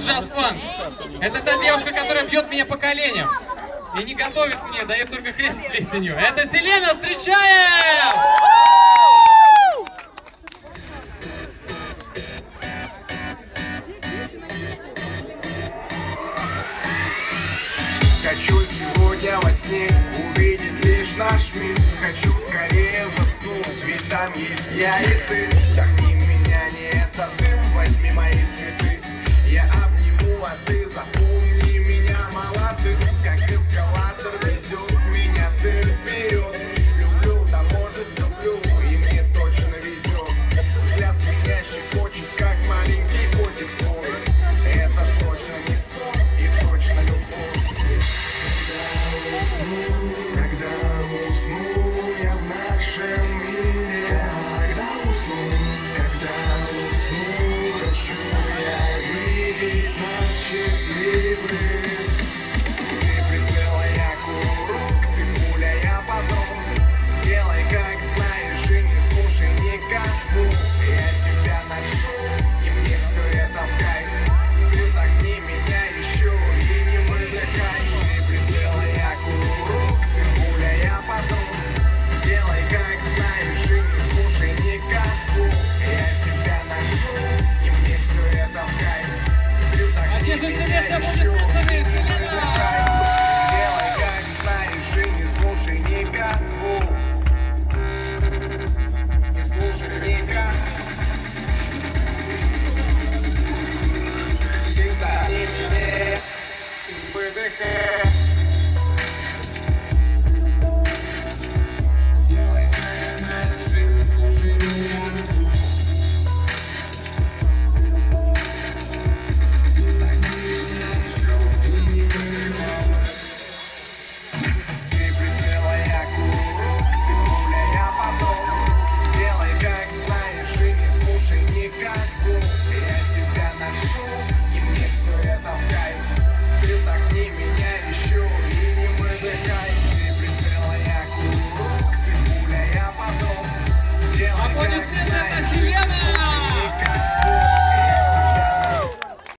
джаз-фан. Это та девушка, которая бьет меня по коленям. И не готовит мне, дает только хлеб с плесенью. Это Селена, встречаем! Хочу сегодня во сне увидеть лишь наш мир. Хочу скорее заснуть, ведь там есть я и ты. Вдохни меня, не этот дым, возьми мои цветы. Я обниму, а ты запомни меня молодым. Как эскалатор везет меня цель вперед. Люблю, да может люблю, и мне точно везет. Взгляд меня щекочет, как маленький котик твой. Это точно не сон и точно любовь. Когда усну я в нашем мире, когда усну, хочу я видеть нас счастливых. Ты прицела, я курок, ты пуля, я патрон. Делай как знаешь и не слушай никого. Я тебя ношу, и мне все это в кайф. Ты вдохни меня еще и не выдыхай. Ты прицела, я курок, ты пуля, я патрон. Делай как знаешь и не слушай никого. Я тебя ношу, и мне все это в кайф. Ты вдохни меня еще и не выдыхай. Делай как знаешь и не слушай никого. Не слушай никого. Ты вдохни меня, выдыхай.